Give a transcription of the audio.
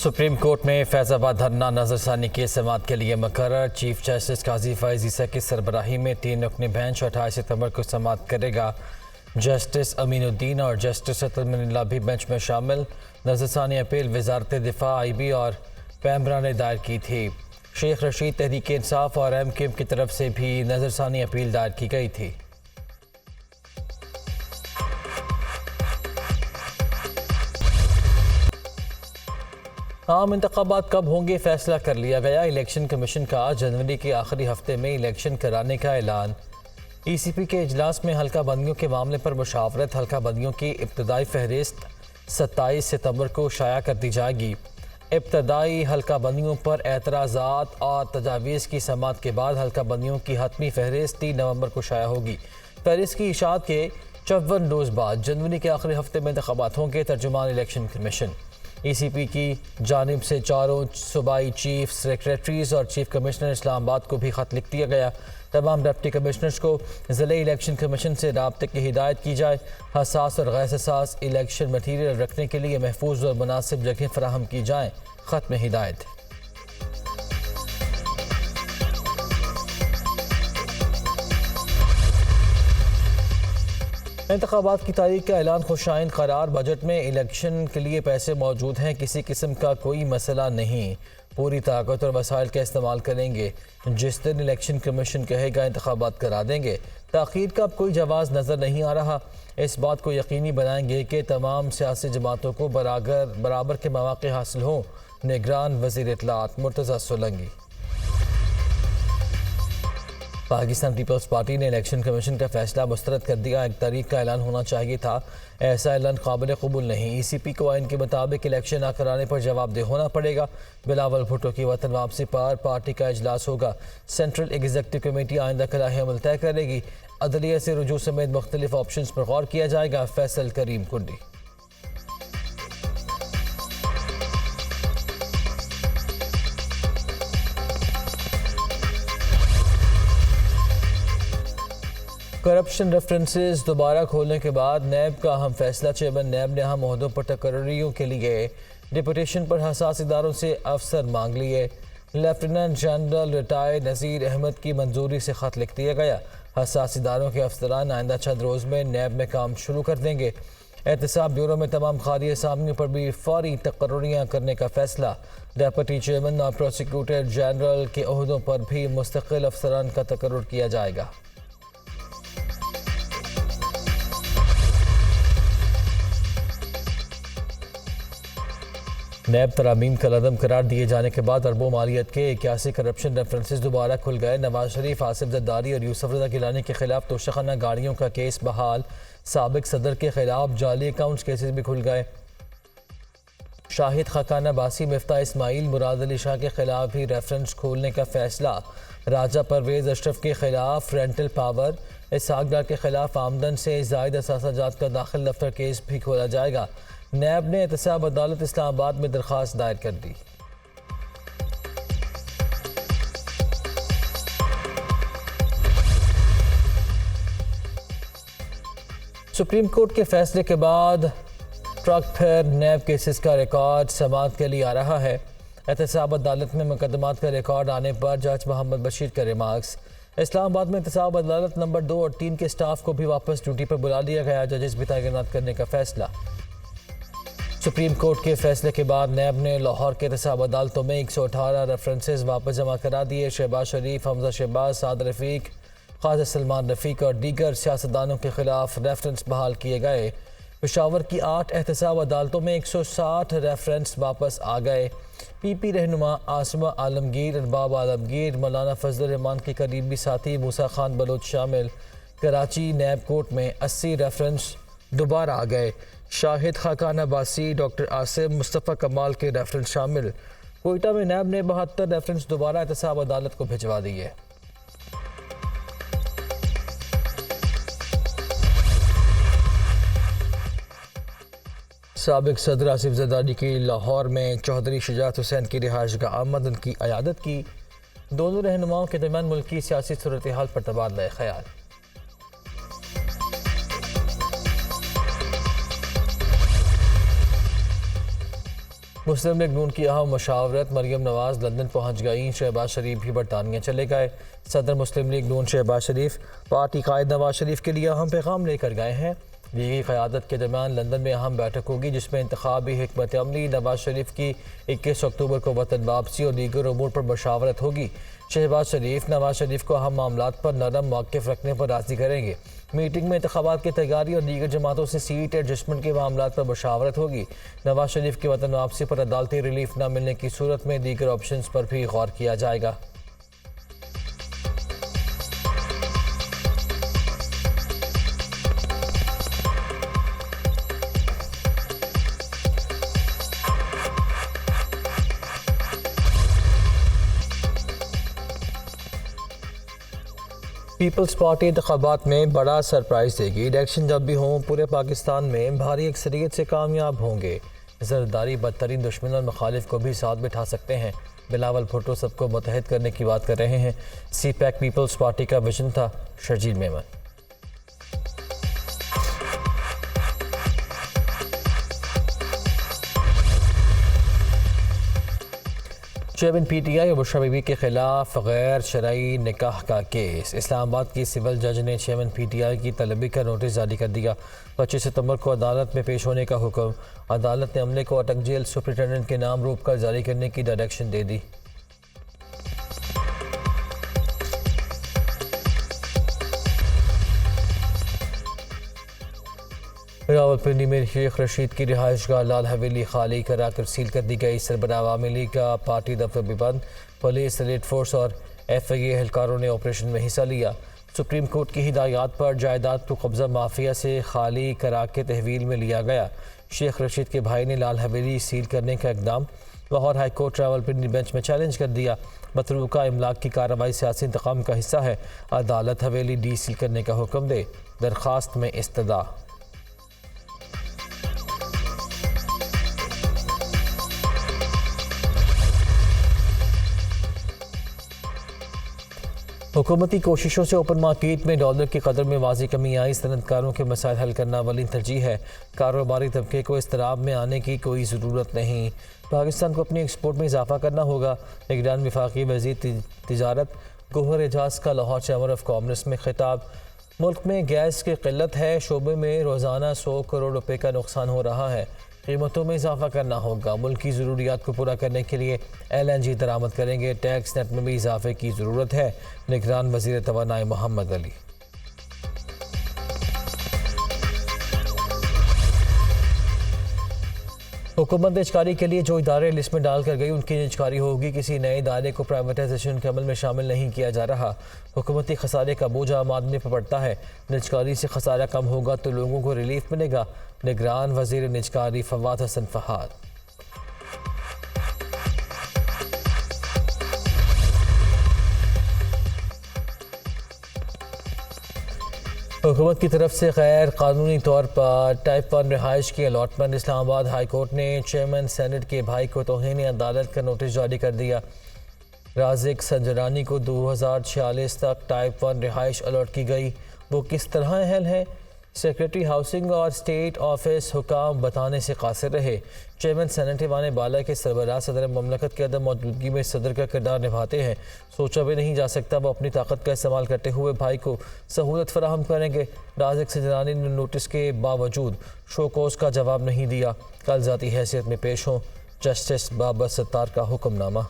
Supreme court में फैजाबाद धरना नजरसानी की समाअत के लिए मुकर्रर। चीफ जस्टिस काजी फैज़ ईसा की सरबराही में 3 रुकनी बेंच 28 सितंबर को समाअत करेगा। जस्टिस अमीनुद्दीन और जस्टिस अतुल भी बेंच में शामिल। नजरसानी अपील वजारत दिफा, IB और पैमरा ने दायर की थी। शेख रशीद, तहरीक इंसाफ और MQM की तरफ से भी नजरसानी अपील दायर की गई थी। आम इंतखाबात कब होंगे फैसला कर लिया गया। इलेक्शन कमीशन का जनवरी के आखिरी हफ्ते में इलेक्शन कराने का ऐलान। ECP के इजलास में हल्का बंदियों के मामले पर मुशावरत। हल्का बंदियों की इब्तदाई फहरिस्त 27 सितंबर को शाया कर दी जाएगी। इब्तदाई हल्का बंदियों पर एतराज़ात और तजावीज़ की समाअत के बाद हल्का बंदियों की हतमी फहरिस्त 3 नवंबर को शाया होगी। फहरिस्त की इशाअत के 54 रोज़ बाद जनवरी के आखिरी हफ्ते में इंतखाबात होंगे। तर्जुमान इलेक्शन कमीशन ECP की जानिब से चारों सूबाई चीफ सेक्रेटरीज और चीफ कमिश्नर इस्लामाबाद को भी ख़त लिख दिया गया। तमाम डिप्टी कमिश्नर्स को ज़िले इलेक्शन कमीशन से राब्ते की हिदायत की जाए। हसास और गैर हसास इलेक्शन मटीरियल रखने के लिए महफूज और मुनासिब जगह फराहम की जाएँ। ख़त में हिदायत। इंतखाबात की तारीख का ऐलान खुशाइन करार। बजट में इलेक्शन के लिए पैसे मौजूद हैं, किसी किस्म का कोई मसला नहीं। पूरी ताकत और वसाइल का इस्तेमाल करेंगे। जिस दिन इलेक्शन कमीशन कहेगा इंतखाबात करा देंगे। ताख़ीर का अब कोई जवाज़ नज़र नहीं आ रहा। इस बात को यकीनी बनाएंगे कि तमाम सियासी जमातों को बराबर के मौक़े हासिल हों। निगरान वज़ीर इत्तलाआत मुर्तज़ा सोलंकी। पाकिस्तान पीपल्स पार्टी ने इलेक्शन कमीशन का फैसला मुस्तरद कर दिया। 1 तारीख का ऐलान होना चाहिए था। ऐसा ऐलान काबिल कबूल नहीं। ECP को आइन के मुताबिक इलेक्शन ना कराने पर जवाबदेह होना पड़ेगा। बिलावल भुट्टो की वतन वापसी पर पार्टी का इजलास होगा। सेंट्रल एग्जीक्यूटिव कमेटी आइंदा कलाही अमल तय करेगी। अदलिया से रुजू समेत मुख्तलिफ ऑप्शन पर गौर किया जाएगा। फैसल करीम कुंडी। करप्शन रेफरेंसेस दोबारा खोलने के बाद नैब का अहम फैसला। चेयरमैन नैब ने अहम ओहदों पर तकर्रियों के लिए डिप्यूटेशन पर हसास इदारों से अफसर मांग लिए। लेफ्टिनेंट जनरल रिटायर्ड नज़ीर अहमद की मंजूरी से ख़त लिख दिया गया। हसास इदारों के अफसरान आइंदा चंद रोज़ में नैब में काम शुरू कर देंगे। एहतसाब ब्यूरो में तमाम खारी असामियों पर भी फौरी तकर्रियाँ करने का फैसला। डेप्यूटी चेयरमैन और प्रोसिक्यूटर जनरल के ओहदों पर भी मुस्तकिल अफसरान का तकर्रुर किया जाएगा। नैब तरामीम का लदम करार दिए जाने के बाद अरबों मालियत के 81 करप्शन रेफरेंसेस दोबारा खुल गए। नवाज शरीफ, आसिफ जरदारी और यूसुफ रजा गिलानी के खिलाफ तोशाखाना गाड़ियों का केस बहाल। साबिक सदर के खिलाफ जाली अकाउंट्स केसेस भी खुल गए। शाहिद खाकान अब्बासी, मिफ्ता इस्माइल, मुराद अली शाह के खिलाफ भी रेफरेंस खोलने का फैसला। राजा परवेज अशरफ के खिलाफ रेंटल पावर। इसहाक डार के खिलाफ आमदन से जायद असासाजात का दाखिल दफ्तर केस भी खोला जाएगा। नैब ने एहतसाब अदालत इस्लामाबाद में दरख्वास्त दायर कर दी। सुप्रीम कोर्ट के फैसले के बाद ट्रक फिर नैब केसेस का रिकॉर्ड समाअत के लिए आ रहा है। एहतसाब अदालत में मुकदमात का रिकॉर्ड आने पर जज मोहम्मद बशीर के रिमार्क्स। इस्लामाबाद में एहतसाब अदालत नंबर 2 और 3 के स्टाफ को भी वापस ड्यूटी पर बुला लिया गया। जजेस भी तैनात करने का फैसला। सुप्रीम कोर्ट के फैसले के बाद नैब ने लाहौर के एहतसाब अदालतों में 118 रेफरेंसेस वापस जमा करा दिए। शहबाज शरीफ, हमजा शहबाज, साद रफ़ीक, क़ाज़ी सलमान रफ़ीक और दीगर सियासतदानों के खिलाफ रेफरेंस बहाल किए गए। पेशावर की 8 एहतसाब अदालतों में 160 रेफरेंस वापस आ गए। PP रहनुमा आसमा आलमगीर, अरबाब आलमगीर, मौलाना फजल रहमान के करीबी साथी मूसा खान बलोच शामिल। कराची नैब कोर्ट में 80 रेफरेंस दोबारा आ गए। शाहिद खाकान अब्बासी, डॉक्टर आसिम, मुस्तफ़ा कमाल के रेफरेंस शामिल। कोयटा में नैब ने 72 रेफरेंस दोबारा एहतसाब अदालत को भिजवा दिए। साबिक सदर आसिफ जरदारी की लाहौर में चौधरी शुजात हुसैन की रिहाइश गाह आमद, उनकी अयादत की। दोनों रहनुमाओं के दरमियान मुल्की सियासी सूरत हाल पर तबादला ख्याल। मुस्लिम लीग नून की अहम मशावरत मरियम नवाज लंदन पहुंच गई। शहबाज शरीफ भी बरतानिया चले गए। सदर मुस्लिम लीग नून शहबाज शरीफ पार्टी कायद नवाज शरीफ के लिए अहम पैगाम लेकर गए हैं। लीगी क़यादत के दरमियान लंदन में अहम बैठक होगी, जिसमें इंतखाबी हिकमत अमली, नवाज शरीफ की 21 अक्टूबर को वतन वापसी और दीगर उमूर पर मशावरत होगी। शहबाज शरीफ नवाज शरीफ को अहम मामलात पर नरम मौक़िफ़ रखने पर राज़ी करेंगे। मीटिंग में इंतखाबात की तैयारी और दीगर जमातों से सीट एडजस्टमेंट के मामलात पर मशावरत होगी। नवाज शरीफ की वतन वापसी पर अदालती रिलीफ न मिलने की सूरत में दीगर ऑप्शन पर भी गौर किया जाएगा। पीपल्स पार्टी इंतखाबात में बड़ा सरप्राइज देगी। इलेक्शन जब भी हों पूरे पाकिस्तान में भारी अक्सरियत से कामयाब होंगे। जरदारी बदतरीन दुश्मन और मुखालिफ को भी साथ बिठा सकते हैं। बिलावल भुट्टो सबको मुत्तहिद करने की बात कर रहे हैं। सी पैक पीपल्स पार्टी का विजन था। शर्जील मेमन। चेयरमैन पीटीआई और बुशरा बीबी के खिलाफ गैर शरई निकाह का केस। इस्लामाबाद की सिविल जज ने चेयरमैन पीटीआई की तलबी का नोटिस जारी कर दिया। 25 सितंबर को अदालत में पेश होने का हुक्म। अदालत ने अमले को अटक जेल सुपरिटेंडेंट के नाम रोक कर जारी करने की डायरेक्शन दे दी। रावलपिंडी में शेख रशीद की रिहाइशगाह लाल हवेली खाली कराकर सील कर दी गई। सरबराह अवामी लीग का पार्टी दफ्तर भी बंद। पुलिस, रेड फोर्स और FIA एहलकारों ने ऑपरेशन में हिस्सा लिया। सुप्रीम कोर्ट की हिदायत पर जायदाद को कब्जा माफिया से खाली करा के तहवील में लिया गया। शेख रशीद के भाई ने लाल हवेली सील करने का इकदाम Lahore high court Rawalpindi bench में चैलेंज कर दिया। मतरूका इमलाक की कार्रवाई सियासी इंतकाम का हिस्सा है। अदालत हवेली डी सील करने का हुक्म दे। दरख्वास्त में इस्तदा। हुकूमती कोशिशों से ओपन मार्केट में डॉलर की कदर में वाज़ी कमी आई। सनतकारों के मसाइल हल करना अवलीन तरजीह है। कारोबारी तबके को इस्तराब में आने की कोई ज़रूरत नहीं। पाकिस्तान को अपनी एक्सपोर्ट में इजाफा करना होगा। निगरान वफाकी वज़ीर तिजारत गौहर एजाज का लाहौर चैम्बर ऑफ कॉमर्स में खिताब। मुल्क में गैस की किल्लत है। शोबे में रोज़ाना 100 करोड़ रुपये का नुकसान हो रहा है। कीमतों में इजाफा करना होगा। मुल्क की ज़रूरियात को पूरा करने के लिए LNG दरामद करेंगे। टैक्स नेट में भी इजाफे की ज़रूरत है। निगरान वज़ीर तवानाई मोहम्मद अली। हुकूमत निजकारी के लिए जो इदारे लिस्ट में डाल कर गई उनकी निजकारी होगी। किसी नए इदारे को प्राइवेटाइजेशन के अमल में शामिल नहीं किया जा रहा। हुकूमती खसारे का बोझ आम आदमी पर पड़ता है। निजकारी से खसारा कम होगा तो लोगों को रिलीफ मिलेगा। निगरान वज़ीर निजकारी फवाद हसन फहाद। हुकूमत की तरफ से गैर कानूनी तौर पर टाइप 1 रिहाइश की अलॉटमेंट। इस्लामाबाद हाई कोर्ट ने चेयरमैन सेनेट के भाई को तौहीन अदालत का नोटिस जारी कर दिया। राज़िक संजरानी को 2046 तक टाइप 1 रिहाइश अलॉट की गई। वो किस तरह अहल है, सेक्रेटरी हाउसिंग और स्टेट ऑफिस हुकाम बताने से कासिर रहे। चेयरमैन सेनेट ईवान बाला के सरबराह सदर ममलकत के अदम मौजूदगी में सदर का किरदार निभाते हैं। सोचा भी नहीं जा सकता वो अपनी ताकत का इस्तेमाल करते हुए भाई को सहूलत फराहम करेंगे। राज़िक संजरानी ने नोटिस के बावजूद शो कोर्स का जवाब नहीं दिया। कल ज़ाती हैसियत में पेश हों। जस्टिस बाबर सत्तार का हुक्मनामा।